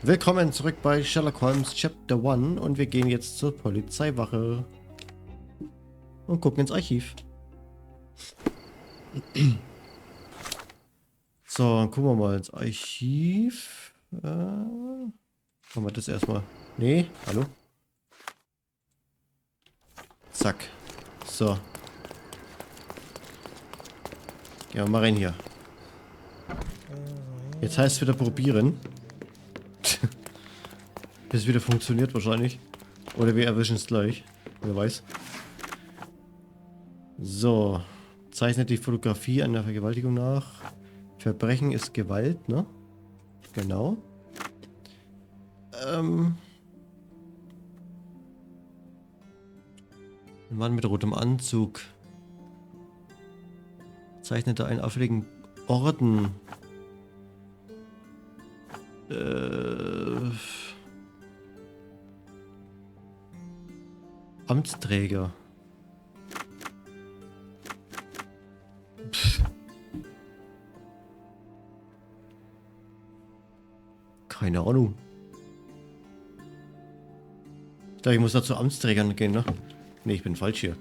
Willkommen zurück bei Sherlock Holmes Chapter 1 und wir gehen jetzt zur Polizeiwache und gucken ins Archiv. So, dann gucken wir mal ins Archiv. Machen wir das erstmal. Nee, hallo? Zack. So. Gehen wir mal rein hier. Jetzt heißt es wieder probieren. Bis es wieder funktioniert wahrscheinlich. Oder wir erwischen es gleich. Wer weiß. So. Zeichnet die Fotografie einer Vergewaltigung nach. Verbrechen ist Gewalt, ne? Genau. Ein Mann mit rotem Anzug. Zeichnete einen auffälligen Orden. Amtsträger. Pff. Keine Ahnung. Ich glaube, ich muss da zu Amtsträgern gehen, ne? Ne, ich bin falsch hier.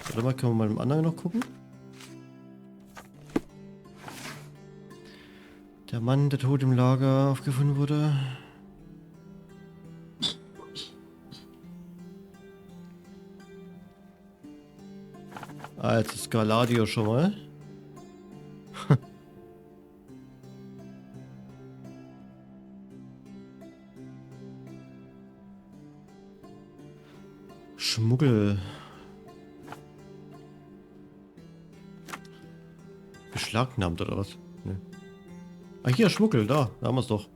Warte mal, können wir mal im anderen noch gucken? Der Mann, der tot im Lager aufgefunden wurde. Also Skaladio schon mal. Schmuggel. Beschlagnahmt oder was? Nee. Ah, hier, Schmuggel, da haben wir es doch.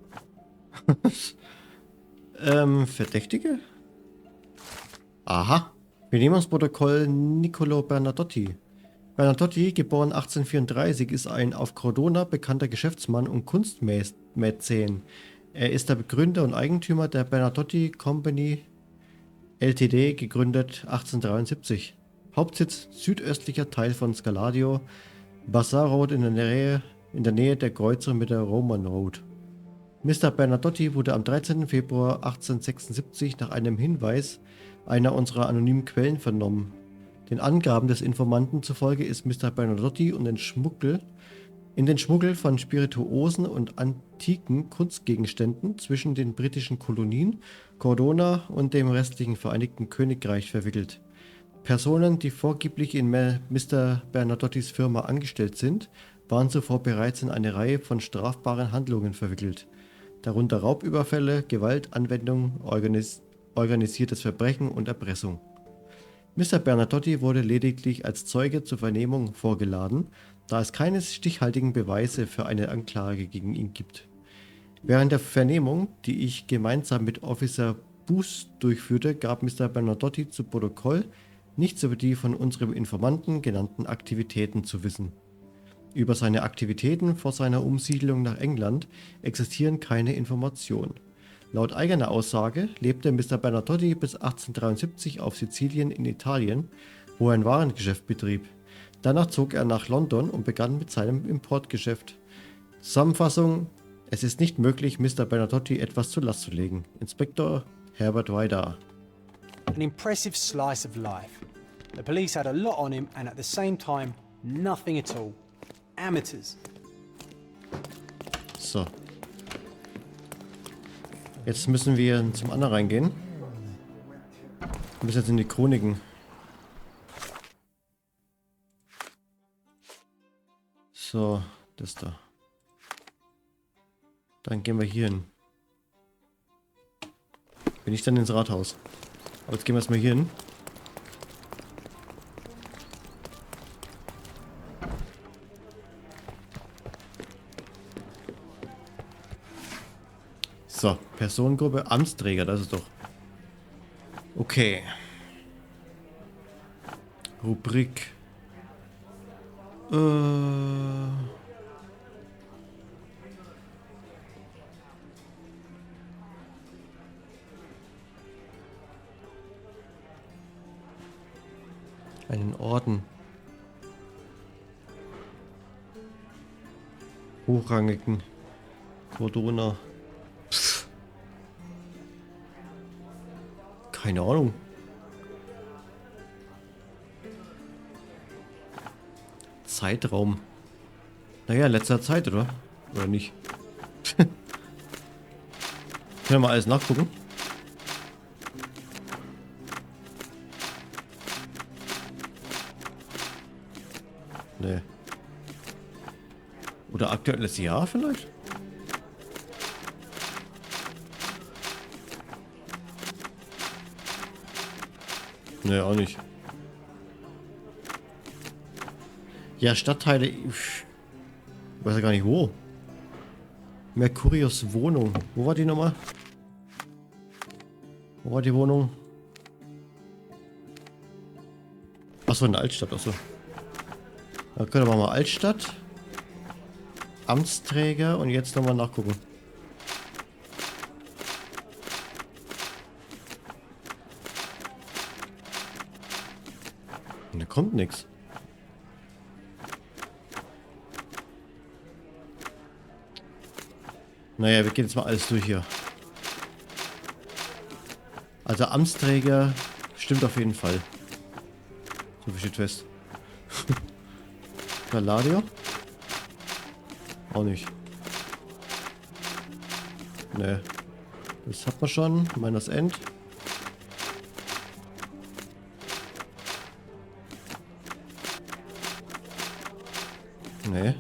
Verdächtige? Aha. Vernehmungsprotokoll Nicolo Bernadotti. Bernadotti, geboren 1834, ist ein auf Crotona bekannter Geschäftsmann und Kunstmäzen. Er ist der Begründer und Eigentümer der Bernadotti Company Ltd., gegründet 1873. Hauptsitz südöstlicher Teil von Scaladio, Bazaar Road in der Nähe der Kreuzung mit der Roman Road. Mr. Bernadotti wurde am 13. Februar 1876 nach einem Hinweis einer unserer anonymen Quellen vernommen. Den Angaben des Informanten zufolge ist Mr. Bernadotti in den Schmuggel von Spirituosen und antiken Kunstgegenständen zwischen den britischen Kolonien, Crotona und dem restlichen Vereinigten Königreich verwickelt. Personen, die vorgeblich in Mr. Bernadottis Firma angestellt sind, waren zuvor bereits in eine Reihe von strafbaren Handlungen verwickelt, darunter Raubüberfälle, Gewaltanwendung, organisiertes Verbrechen und Erpressung. Mr. Bernadotti wurde lediglich als Zeuge zur Vernehmung vorgeladen, da es keine stichhaltigen Beweise für eine Anklage gegen ihn gibt. Während der Vernehmung, die ich gemeinsam mit Officer Booth durchführte, gab Mr. Bernadotti zu Protokoll nichts über die von unserem Informanten genannten Aktivitäten zu wissen. Über seine Aktivitäten vor seiner Umsiedlung nach England existieren keine Informationen. Laut eigener Aussage lebte Mr. Bernadotti bis 1873 auf Sizilien in Italien, wo er ein Warengeschäft betrieb. Danach zog er nach London und begann mit seinem Importgeschäft. Zusammenfassung: Es ist nicht möglich, Mr. Bernadotti etwas zur Last zu legen. Inspektor Herbert Weider. An impressive slice of life. The police had a lot on him and at the same time, nothing at all. Amateurs. So. Jetzt müssen wir zum anderen reingehen. Wir müssen jetzt in die Chroniken. So, das da. Dann gehen wir hier hin. Bin ich dann ins Rathaus. Aber jetzt gehen wir erstmal hier hin. So, Personengruppe, Amtsträger, das ist doch. Okay. Rubrik. Einen Orden. Hochrangigen. Cordona. Pff. Keine Ahnung. Zeitraum. Naja, letzter Zeit, oder? Oder nicht? Können wir mal alles nachgucken? Nee. Oder aktuelles Jahr vielleicht? Nee, auch nicht. Ja, Stadtteile. Ich weiß ja gar nicht wo. Mercurius Wohnung. Wo war die nochmal? Wo war die Wohnung? Achso, in der Altstadt, achso. Da können wir mal Altstadt. Amtsträger und jetzt nochmal nachgucken. Und da kommt nichts. Naja, wir gehen jetzt mal alles durch hier. Also Amtsträger stimmt auf jeden Fall. So viel steht fest. Galadio? Auch nicht. Ne. Das hat man schon. Minus End. Ne.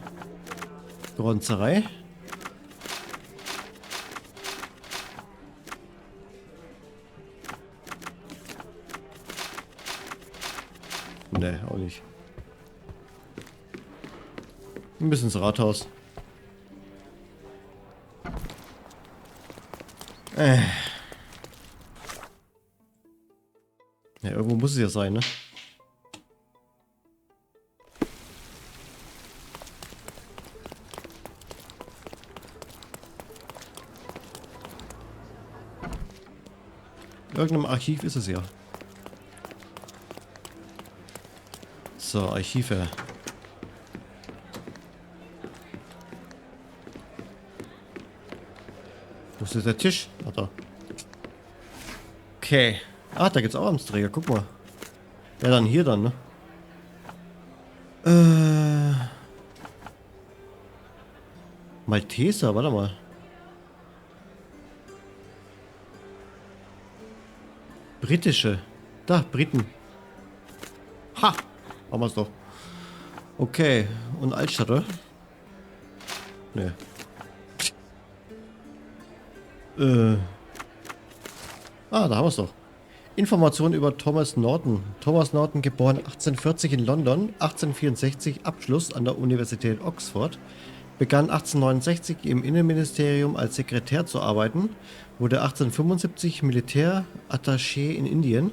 Bronzerei. Ne, auch nicht. Ein bisschen ins Rathaus. Ja, irgendwo muss es ja sein, ne? In irgendeinem Archiv ist es ja. So, Archive. Wo ist der Tisch? Ah, da. Okay. Ah, da gibt's auch Amtsträger. Guck mal. Ja, dann hier dann, ne? Malteser, warte mal. Britische. Da, Briten. Ha! Haben wir's doch. Okay. Und Altstadt, oder? Ne. Ah, da haben wir es doch. Informationen über Thomas Norton. Thomas Norton, geboren 1840 in London, 1864 Abschluss an der Universität Oxford, begann 1869 im Innenministerium als Sekretär zu arbeiten, wurde 1875 Militärattaché in Indien,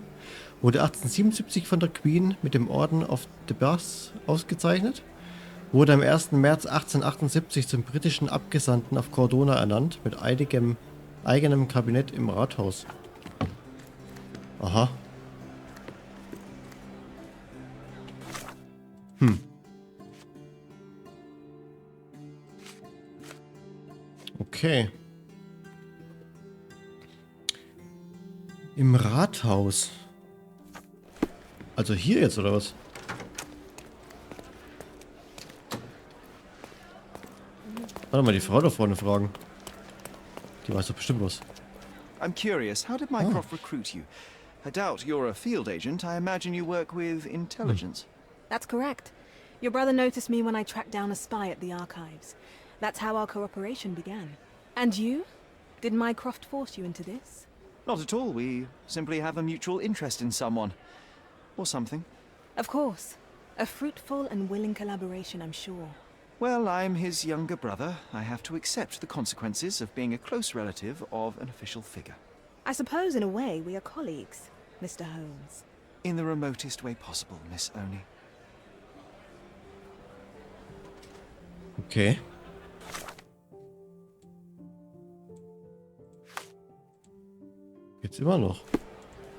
wurde 1877 von der Queen mit dem Orden of the Bath ausgezeichnet, wurde am 1. März 1878 zum britischen Abgesandten auf Cordona ernannt, mit eigenem Kabinett im Rathaus. Aha. Okay. Im Rathaus. Also hier jetzt, oder was? Warte mal, die Frau da vorne fragen. Die weiß doch bestimmt was. I'm curious, how did Mycroft recruit you? I doubt you're a field agent. I imagine you work with intelligence. That's correct. Your brother noticed me when I tracked down a spy at the archives. That's how our cooperation began. And you? Did Mycroft force you into this? Not at all. We simply have a mutual interest in someone. Or something. Of course. A fruitful and willing collaboration, I'm sure. Well, I'm his younger brother. I have to accept the consequences of being a close relative of an official figure. I suppose in a way we are colleagues, Mr. Holmes. In the remotest way possible, Miss Oni. Okay. Jetzt immer noch.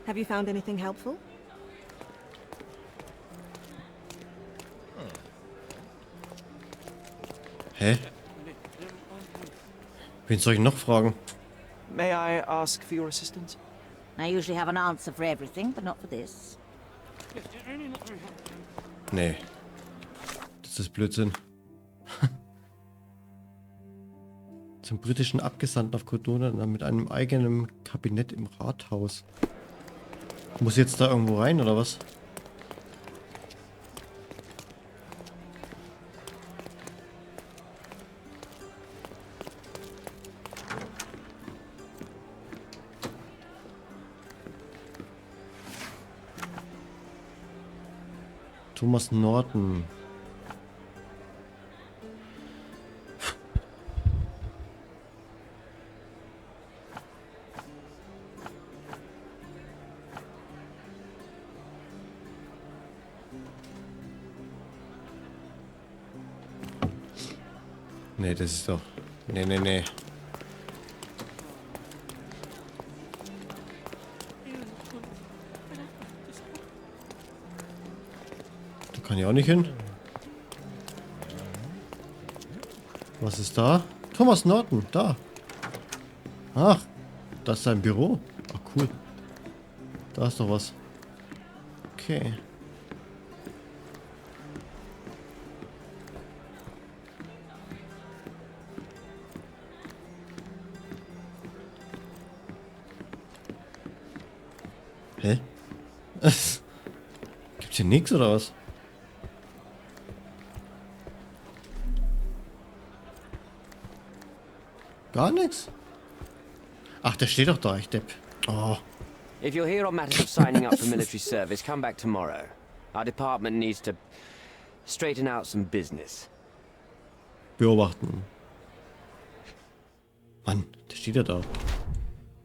Have you found anything helpful? Hä? Wen soll ich noch fragen? May I ask for your assistance? I usually have an answer for everything, but not for this. Nee. Das ist Blödsinn. Zum britischen Abgesandten auf Cordona mit einem eigenen Kabinett im Rathaus. Muss jetzt da irgendwo rein, oder was? Thomas Norton. Nee, das ist doch... Nee, nee, nee. Da kann ich auch nicht hin. Was ist da? Thomas Norton, da. Ach, das ist sein Büro. Ach, cool. Da ist doch was. Okay. Hä? Gibt's hier nichts oder was? Gar nichts? Ach, der steht doch da, ich Depp. Oh. If you're here on matters of signing up for military service, come back tomorrow. Our department needs to straighten out some business. Beobachten. Mann, der steht ja da.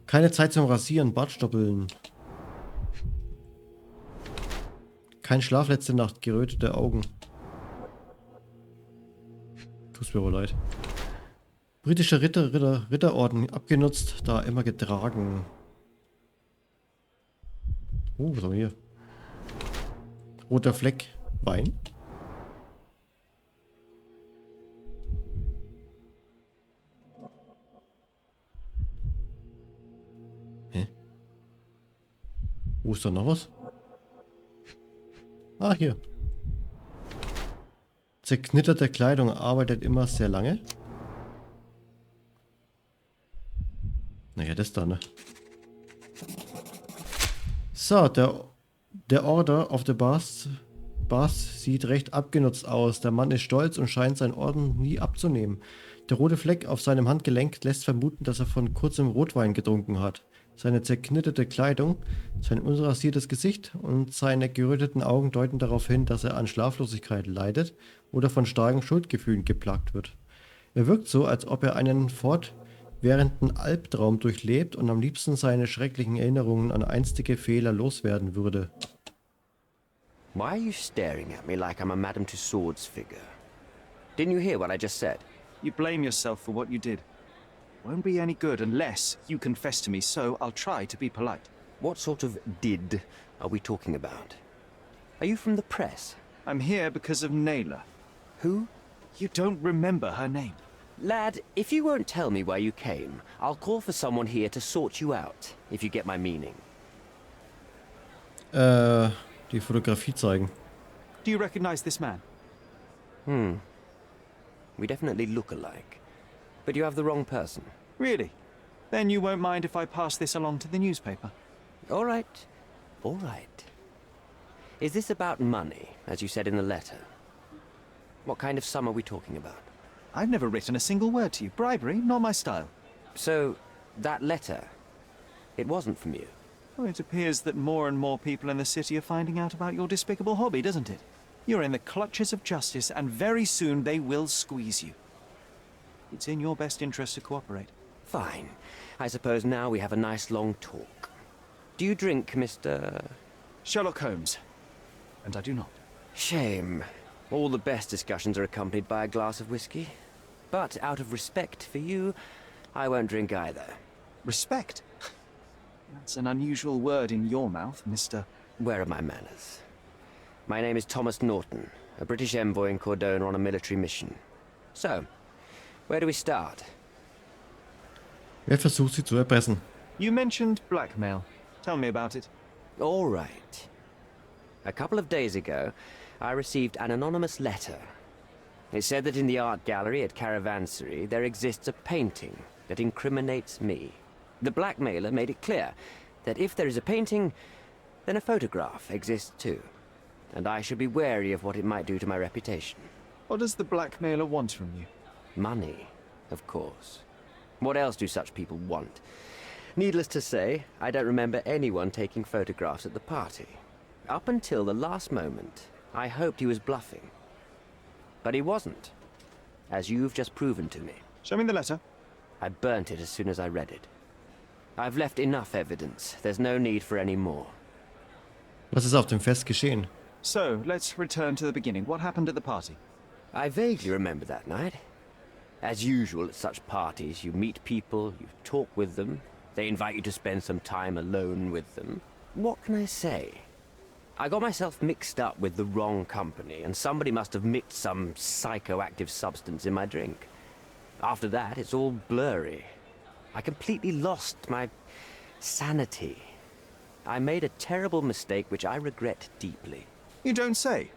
Keine Zeit zum Rasieren, Bartstoppeln. Kein Schlaf letzte Nacht, gerötete Augen. Tut's mir wohl leid. Britischer Ritterorden, abgenutzt, da immer getragen. Oh, was haben wir hier? Roter Fleck, Wein. Hä? Wo ist da noch was? Ah, hier. Zerknitterte Kleidung, arbeitet immer sehr lange. Naja, das da, ne? So, der Order of the Bass sieht recht abgenutzt aus. Der Mann ist stolz und scheint seinen Orden nie abzunehmen. Der rote Fleck auf seinem Handgelenk lässt vermuten, dass er von kurzem Rotwein getrunken hat. Seine zerknitterte Kleidung, sein unrasiertes Gesicht und seine geröteten Augen deuten darauf hin, dass er an Schlaflosigkeit leidet oder von starken Schuldgefühlen geplagt wird. Er wirkt so, als ob er einen fortwährenden Albtraum durchlebt und am liebsten seine schrecklichen Erinnerungen an einstige Fehler loswerden würde. Why are you staring at me like I'm a Madame Tussauds figure? Didn't you hear what I just said? You blame yourself for what you did. Won't be any good unless you confess to me, so I'll try to be polite. What sort of did are we talking about? Are you from the press? I'm here because of Naylor. Who? You don't remember her name. Lad, if you won't tell me where you came, I'll call for someone here to sort you out, if you get my meaning. Die Fotografie zeigen. Do you recognize this man? We definitely look alike. But you have the wrong person. Really? Then you won't mind if I pass this along to the newspaper? All right. All right. Is this about money, as you said in the letter? What kind of sum are we talking about? I've never written a single word to you. Bribery, not my style. So, that letter, it wasn't from you? Well, it appears that more and more people in the city are finding out about your despicable hobby, doesn't it? You're in the clutches of justice, and very soon they will squeeze you. It's in your best interest to cooperate. Fine. I suppose now we have a nice long talk. Do you drink, Mr. Sherlock Holmes. And I do not. Shame. All the best discussions are accompanied by a glass of whiskey. But out of respect for you, I won't drink either. Respect? That's an unusual word in your mouth, Mr. Where are my manners? My name is Thomas Norton, a British envoy in Cordona on a military mission. So, where do we start? Wer versucht sie zu erpressen? You mentioned blackmail. Tell me about it. All right. A couple of days ago, I received an anonymous letter. It said that in the art gallery at Caravansary there exists a painting that incriminates me. The blackmailer made it clear that if there is a painting, then a photograph exists too. And I should be wary of what it might do to my reputation. What does the blackmailer want from you? Money, of course. What else do such people want? Needless to say, I don't remember anyone taking photographs at the party. Up until the last moment, I hoped he was bluffing. But he wasn't, as you've just proven to me. Show me the letter. I burnt it as soon as I read it. I've left enough evidence. There's no need for any more. Was ist auf dem Fest geschehen? So, let's return to the beginning. What happened at the party? I vaguely remember that night. As usual at such parties, you meet people, you talk with them, they invite you to spend some time alone with them. What can I say? I got myself mixed up with the wrong company, and somebody must have mixed some psychoactive substance in my drink. After that, it's all blurry. I completely lost my sanity. I made a terrible mistake which I regret deeply. You don't say.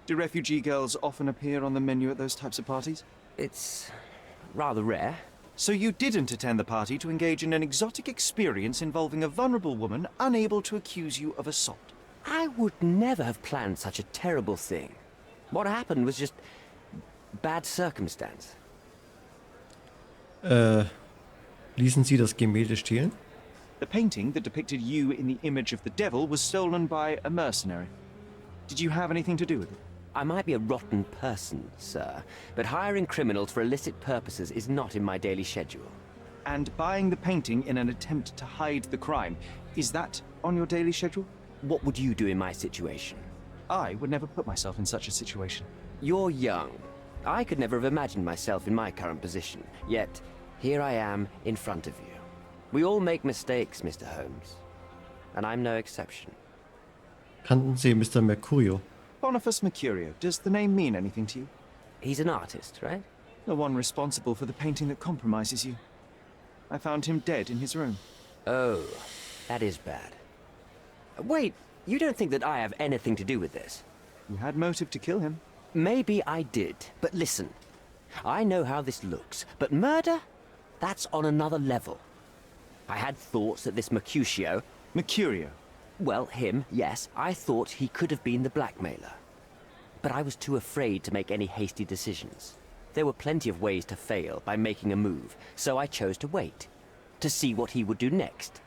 Do refugee girls often appear on the menu at those types of parties? It's rather rare. So you didn't attend the party to engage in an exotic experience involving a vulnerable woman unable to accuse you of assault? I would never have planned such a terrible thing. What happened was just bad circumstance. Ließen Sie das Gemälde stehlen? The painting that depicted you in the image of the devil was stolen by a mercenary. Did you have anything to do with it? I might be a rotten person, sir, but hiring criminals for illicit purposes is not in my daily schedule. And buying the painting in an attempt to hide the crime, is that on your daily schedule? What would you do in my situation? I would never put myself in such a situation. You're young. I could never have imagined myself in my current position, yet here I am in front of you. We all make mistakes, Mr. Holmes, and I'm no exception. Kannten Sie Mr. Mercurio? Boniface Mercurio, does the name mean anything to you? He's an artist, right? The one responsible for the painting that compromises you. I found him dead in his room. Oh, that is bad. Wait, you don't think that I have anything to do with this? You had motive to kill him. Maybe I did, but listen. I know how this looks, but murder? That's on another level. I had thoughts that this Mercutio... Mercurio. Well, him, yes, I thought he could have been the blackmailer. But I was too afraid to make any hasty decisions. There were plenty of ways to fail by making a move, so I chose to wait. To see what he would do next.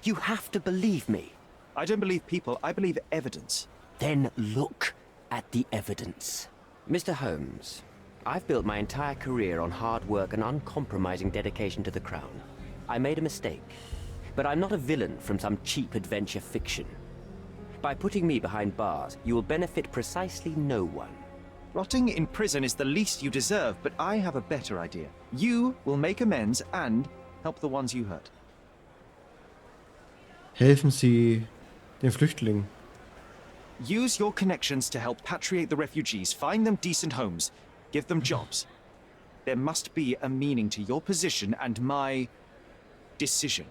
You have to believe me. I don't believe people, I believe evidence. Then look at the evidence. Mr. Holmes, I've built my entire career on hard work and uncompromising dedication to the Crown. I made a mistake, but I'm not a villain from some cheap adventure fiction. By putting me behind bars, you will benefit precisely no one. Rotting in prison is the least you deserve, but I have a better idea. You will make amends and help the ones you hurt. Helfen Sie den Flüchtlingen. Use your connections to help patriate the refugees, find them decent homes, give them jobs. There must be a meaning to your position and my decision.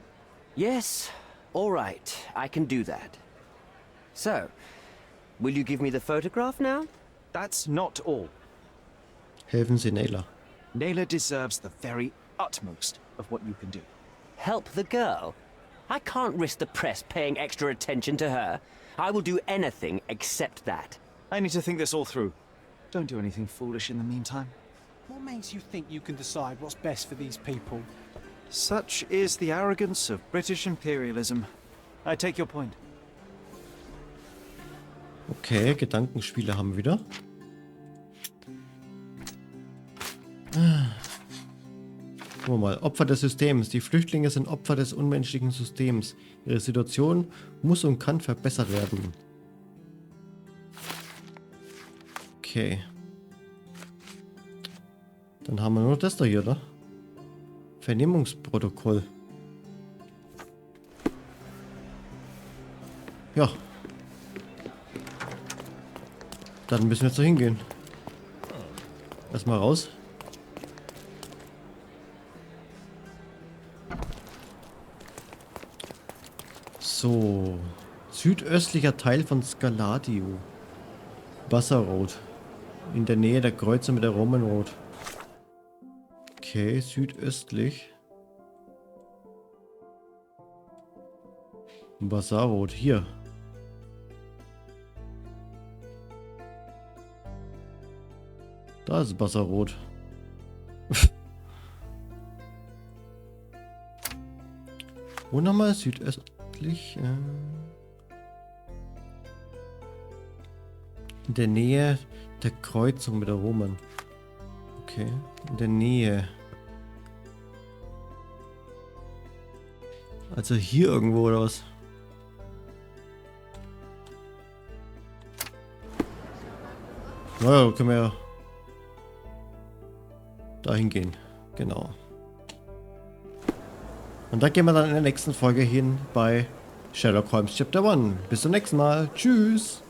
Yes, all right, I can do that. So, will you give me the photograph now? That's not all. Helfen Sie Naylor. Naylor deserves the very utmost of what you can do. Help the girl? I can't risk the press paying extra attention to her. I will do anything except that. I need to think this all through. Don't do anything foolish in the meantime. What makes you think you can decide what's best for these people? Such is the arrogance of British imperialism. I take your point. Okay, Gedankenspiele haben wir wieder. Gucken wir mal. Opfer des Systems. Die Flüchtlinge sind Opfer des unmenschlichen Systems. Ihre Situation muss und kann verbessert werden. Okay. Dann haben wir nur das da hier, oder? Vernehmungsprotokoll. Ja. Dann müssen wir jetzt da hingehen. Erstmal raus. So. Südöstlicher Teil von Scaladio. Wasserrot. In der Nähe der Kreuzung mit der Romanroad. Okay, südöstlich. Basarrot, hier. Da ist Basarrot. Wo nochmal? Südöstlich? In der Nähe der Kreuzung mit der Roman. Okay, in der Nähe. Also hier irgendwo oder was? Naja, können wir ja dahin gehen. Genau. Und da gehen wir dann in der nächsten Folge hin bei Sherlock Holmes Chapter 1. Bis zum nächsten Mal. Tschüss.